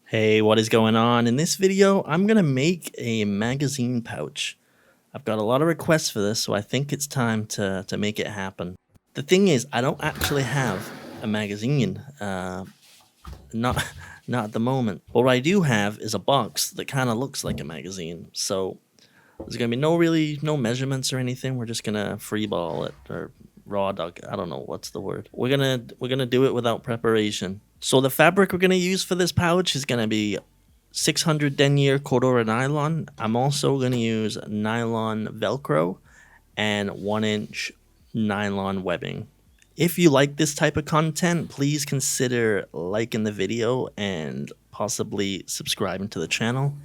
Hey, what is going on? In this video, I'm going to make a magazine pouch. I've got a lot of requests for this, so I think it's time to make it happen. The thing is, I don't actually have a magazine, not not at the moment. What I do have is a box that kind of looks like a magazine. So there's going to be no measurements or anything. We're just going to freeball it or raw dog. I don't know what's the word. We're gonna do it without preparation. So the fabric we're gonna use for this pouch is gonna be 600 denier Cordura nylon. I'm also gonna use nylon velcro and 1-inch nylon webbing. If you like this type of content, please consider liking the video and possibly subscribing to the channel.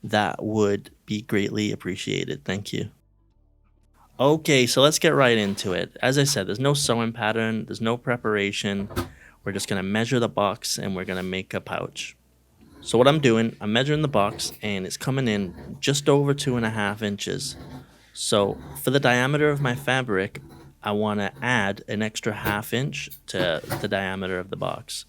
That would be greatly appreciated. Thank you. Okay, so let's get right into it. As I said, there's no sewing pattern, there's no preparation. We're just gonna measure the box and we're gonna make a pouch. So what I'm doing, I'm measuring the box and it's coming in just over 2.5 inches. So for the diameter of my fabric, I wanna add an extra 1/2 inch to the diameter of the box.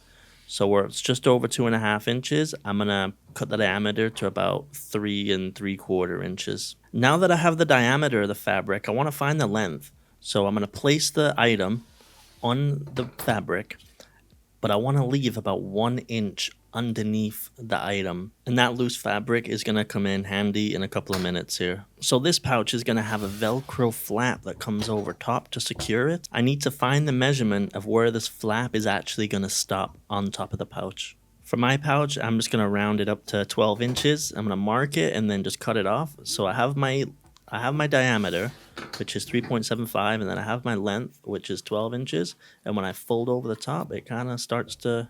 So where it's just over 2.5 inches, I'm gonna cut the diameter to about 3 3/4 inches. Now that I have the diameter of the fabric, I wanna find the length. So I'm gonna place the item on the fabric, but I wanna leave about 1 inch underneath the item. And that loose fabric is gonna come in handy in a couple of minutes here. So this pouch is gonna have a velcro flap that comes over top to secure it. I need to find the measurement of where this flap is actually gonna stop on top of the pouch. For my pouch, I'm just gonna round it up to 12 inches. I'm gonna mark it and then just cut it off. So I have my diameter, which is 3.75, and then I have my length, which is 12 inches. And when I fold over the top, it kind of starts to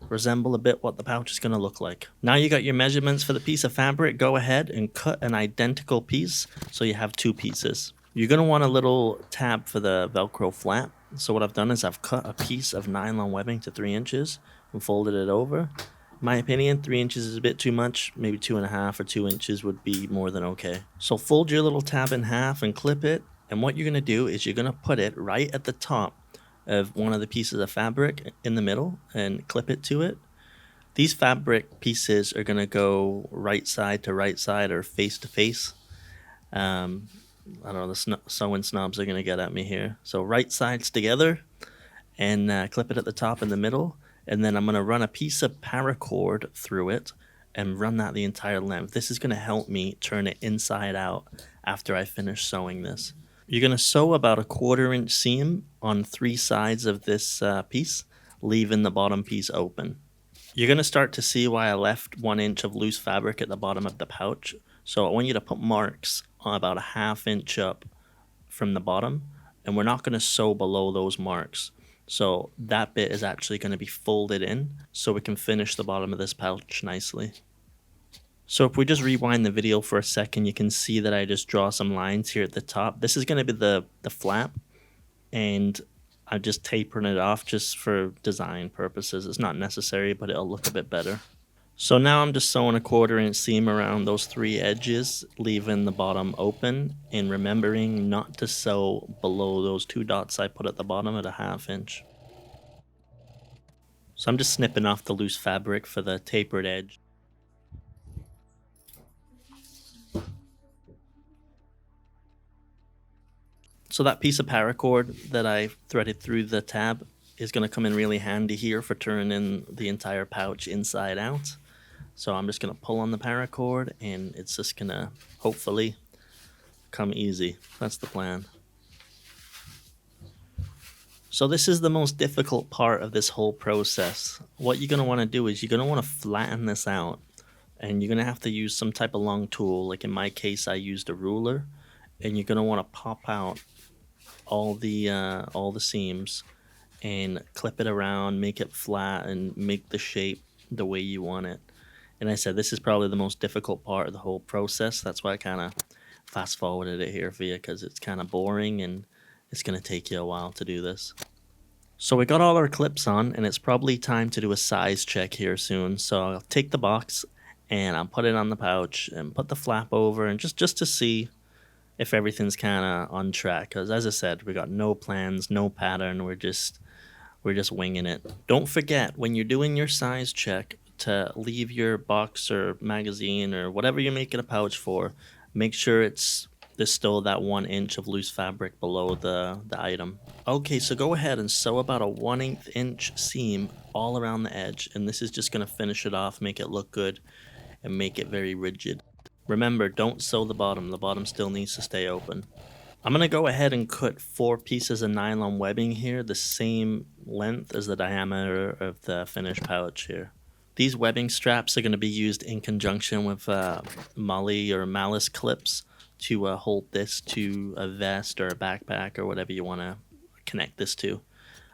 resemble a bit what the pouch is going to look like. Now you got your measurements for the piece of fabric, go ahead and cut an identical piece so you have two pieces. You're going to want a little tab for the Velcro flap. So what I've done is I've cut a piece of nylon webbing to 3 inches and folded it over. In my opinion, 3 inches is a bit too much. Maybe 2.5 or 2 inches would be more than okay. So fold your little tab in half and clip it. And what you're going to do is you're going to put it right at the top of one of the pieces of fabric in the middle and clip it to it. These fabric pieces are going to go right side to right side or face to face. I don't know, the sewing snobs are going to get at me here. So right sides together and clip it at the top in the middle. And then I'm going to run a piece of paracord through it and run that the entire length. This is going to help me turn it inside out after I finish sewing this. You're going to sew about a 1/4 inch seam on 3 sides of this piece, leaving the bottom piece open. You're going to start to see why I left 1 inch of loose fabric at the bottom of the pouch. So I want you to put marks on about a 1/2 inch up from the bottom, and we're not going to sew below those marks. So that bit is actually going to be folded in so we can finish the bottom of this pouch nicely. So if we just rewind the video for a second, you can see that I just draw some lines here at the top. This is going to be the flap, and I'm just tapering it off just for design purposes. It's not necessary, but it'll look a bit better. So now I'm just sewing a 1/4 inch seam around those 3 edges, leaving the bottom open, and remembering not to sew below those 2 dots I put at the bottom at a 1/2 inch. So I'm just snipping off the loose fabric for the tapered edge. So that piece of paracord that I threaded through the tab is going to come in really handy here for turning the entire pouch inside out. So I'm just going to pull on the paracord and it's just going to hopefully come easy. That's the plan. So this is the most difficult part of this whole process. What you're going to want to do is you're going to want to flatten this out, and you're going to have to use some type of long tool. Like in my case, I used a ruler, and you're going to want to pop out all the seams and clip it around, make it flat, and make the shape the way you want it. And I said this is probably the most difficult part of the whole process. That's why I kind of fast forwarded it here for you, because it's kind of boring and it's going to take you a while to do this. So we got all our clips on, and it's probably time to do a size check here soon. So I'll take the box and I'll put it on the pouch and put the flap over, and just to see if everything's kind of on track, because as I said, we got no plans, no pattern. We're just winging it. Don't forget, when you're doing your size check, to leave your box or magazine or whatever you're making a pouch for, make sure there's still that 1 inch of loose fabric below the item. Okay, so go ahead and sew about a 1/8 inch seam all around the edge, and this is just going to finish it off, make it look good, and make it very rigid. Remember, don't sew the bottom still needs to stay open. I'm going to go ahead and cut 4 pieces of nylon webbing here, the same length as the diameter of the finished pouch here. These webbing straps are going to be used in conjunction with Molly or Malice clips to hold this to a vest or a backpack or whatever you want to connect this to.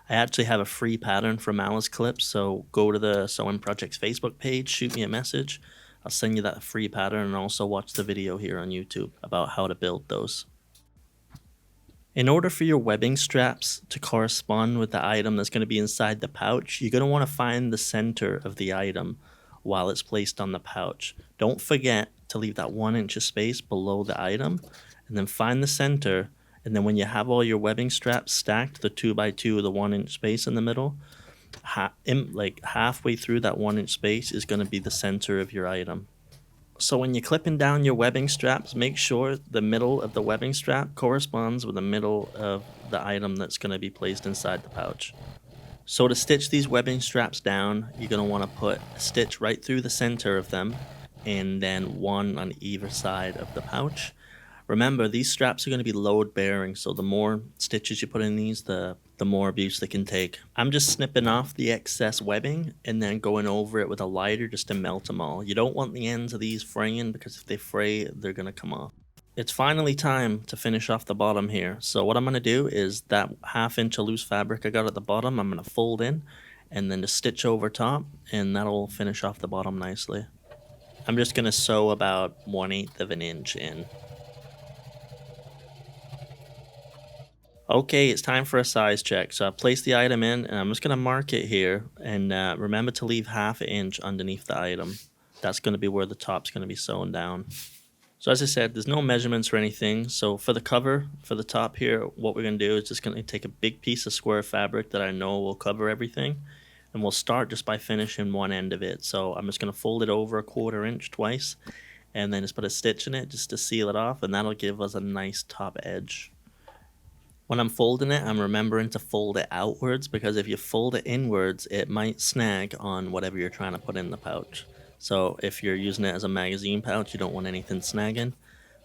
I actually have a free pattern for Malice clips, so go to the Sewing Project's Facebook page, shoot me a message. I'll send you that free pattern and also watch the video here on YouTube about how to build those. In order for your webbing straps to correspond with the item that's going to be inside the pouch, you're going to want to find the center of the item while it's placed on the pouch. Don't forget to leave that 1 inch of space below the item, and then find the center. And then when you have all your webbing straps stacked, the 2x2 with the 1 inch space in the middle, like halfway through that 1 inch space is going to be the center of your item. So when you're clipping down your webbing straps, make sure the middle of the webbing strap corresponds with the middle of the item that's going to be placed inside the pouch. So to stitch these webbing straps down, you're going to want to put a stitch right through the center of them and then one on either side of the pouch. Remember, these straps are going to be load bearing, so the more stitches you put in these, the more abuse they can take. I'm just snipping off the excess webbing and then going over it with a lighter just to melt them all. You don't want the ends of these fraying, because if they fray, they're going to come off. It's finally time to finish off the bottom here. So what I'm going to do is that 1/2 inch of loose fabric I got at the bottom, I'm going to fold in and then just stitch over top, and that'll finish off the bottom nicely. I'm just going to sew about 1/8 of an inch in. Okay, it's time for a size check. So I placed the item in, and I'm just going to mark it here. And remember to leave 1/2 inch underneath the item. That's going to be where the top's going to be sewn down. So as I said, there's no measurements or anything. So for the cover, for the top here, what we're going to do is just going to take a big piece of square fabric that I know will cover everything. And we'll start just by finishing one end of it. So I'm just going to fold it over a 1/4 inch twice, and then just put a stitch in it just to seal it off. And that'll give us a nice top edge. When I'm folding it, I'm remembering to fold it outwards, because if you fold it inwards, it might snag on whatever you're trying to put in the pouch. So if you're using it as a magazine pouch, you don't want anything snagging.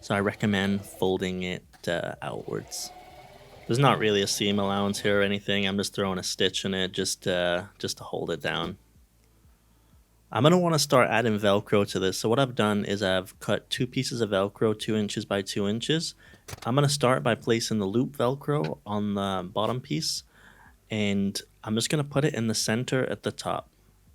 So I recommend folding it outwards. There's not really a seam allowance here or anything. I'm just throwing a stitch in it just to hold it down. I'm going to want to start adding Velcro to this. So what I've done is I've cut 2 pieces of Velcro 2 inches by 2 inches. I'm going to start by placing the loop Velcro on the bottom piece, and I'm just going to put it in the center at the top.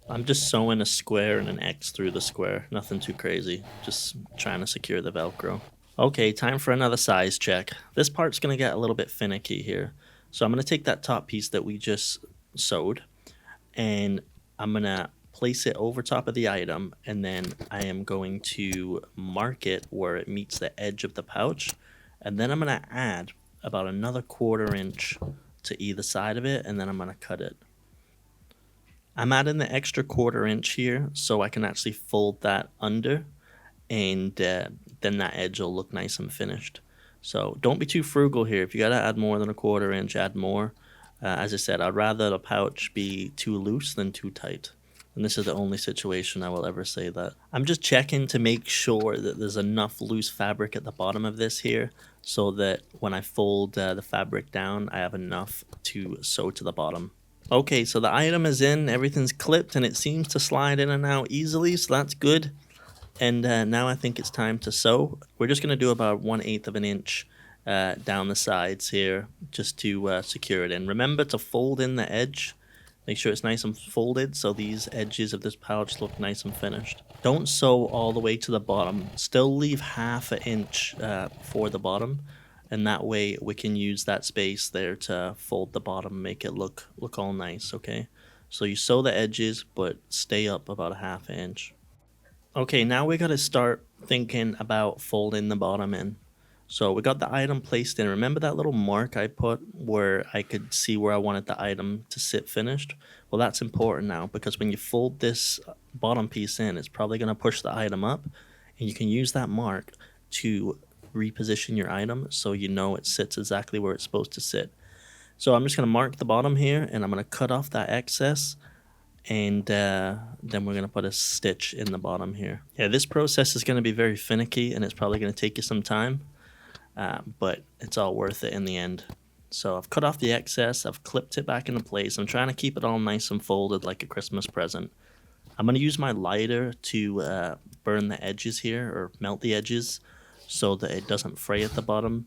I'm just sewing a square and an X through the square. Nothing too crazy. Just trying to secure the Velcro. Okay, time for another size check. This part's going to get a little bit finicky here. So I'm going to take that top piece that we just sewed, and I'm going to place it over top of the item, and then I am going to mark it where it meets the edge of the pouch, and then I'm going to add about another 1/4 inch to either side of it, and then I'm going to cut it. I'm adding the extra 1/4 inch here so I can actually fold that under, and then that edge will look nice and finished. So don't be too frugal here. If you got to add more than a 1/4 inch, add more. As I said, I'd rather the pouch be too loose than too tight. And this is the only situation I will ever say that. I'm just checking to make sure that there's enough loose fabric at the bottom of this here, so that when I fold the fabric down, I have enough to sew to the bottom. Okay, so the item is in, everything's clipped, and it seems to slide in and out easily, so that's good. And now I think it's time to sew. We're just going to do about 1/8 of an inch down the sides here, just to secure it in. Remember to fold in the edge. Make sure it's nice and folded so these edges of this pouch look nice and finished. Don't sew all the way to the bottom. Still leave 1/2 inch for the bottom, and that way we can use that space there to fold the bottom, make it look all nice, okay? So you sew the edges, but stay up about 1/2 inch. Okay, now we gotta start thinking about folding the bottom in. So we got the item placed in. Remember that little mark I put where I could see where I wanted the item to sit finished? Well, that's important now because when you fold this bottom piece in, it's probably going to push the item up, and you can use that mark to reposition your item so you know it sits exactly where it's supposed to sit. So I'm just going to mark the bottom here, and I'm going to cut off that excess, and then we're going to put a stitch in the bottom here. Yeah, this process is going to be very finicky, and it's probably going to take you some time, but it's all worth it in the end. So I've cut off the excess, I've clipped it back into place. I'm trying to keep it all nice and folded like a Christmas present. I'm going to use my lighter to burn the edges here, or melt the edges, so that it doesn't fray at the bottom.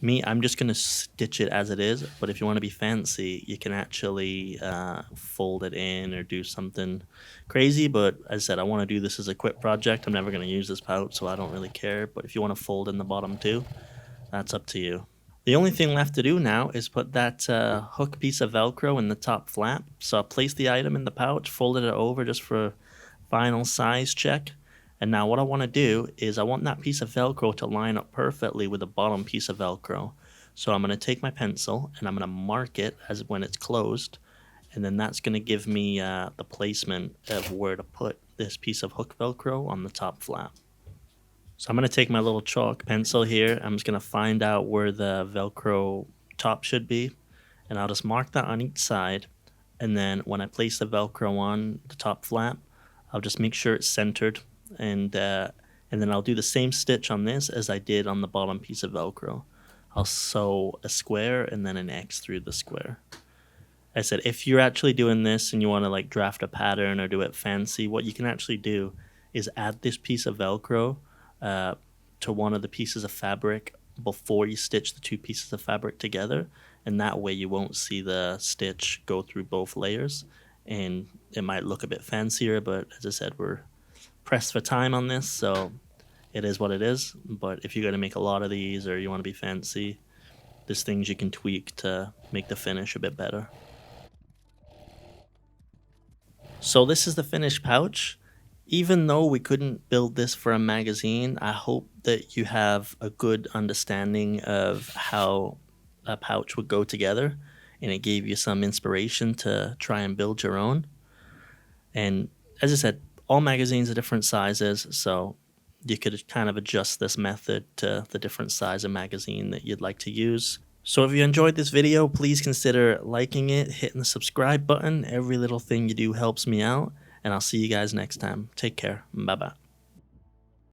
I'm just going to stitch it as it is, but if you want to be fancy, you can actually fold it in or do something crazy. But as I said, I want to do this as a quick project. I'm never going to use this pouch, so I don't really care. But if you want to fold in the bottom too, that's up to you. The only thing left to do now is put that hook piece of Velcro in the top flap. So I placed the item in the pouch, folded it over just for a final size check. And now what I want to do is I want that piece of Velcro to line up perfectly with the bottom piece of Velcro. So I'm going to take my pencil and I'm going to mark it as when it's closed. And then that's going to give me the placement of where to put this piece of hook Velcro on the top flap. So I'm going to take my little chalk pencil here. I'm just going to find out where the Velcro top should be. And I'll just mark that on each side. And then when I place the Velcro on the top flap, I'll just make sure it's centered. And then I'll do the same stitch on this as I did on the bottom piece of Velcro. I'll sew a square and then an X through the square. I said, if you're actually doing this and you want to like draft a pattern or do it fancy, what you can actually do is add this piece of Velcro to one of the pieces of fabric before you stitch the two pieces of fabric together, and that way you won't see the stitch go through both layers, and it might look a bit fancier. But as I said, we're pressed for time on this, so it is what it is. But if you're going to make a lot of these or you want to be fancy, there's things you can tweak to make the finish a bit better. So this is the finished pouch. Even though we couldn't build this for a magazine, I hope that you have a good understanding of how a pouch would go together, and it gave you some inspiration to try and build your own. And as I said, all magazines are different sizes, so you could kind of adjust this method to the different size of magazine that you'd like to use. So if you enjoyed this video, please consider liking it, hitting the subscribe button. Every little thing you do helps me out, and I'll see you guys next time. Take care. Bye-bye.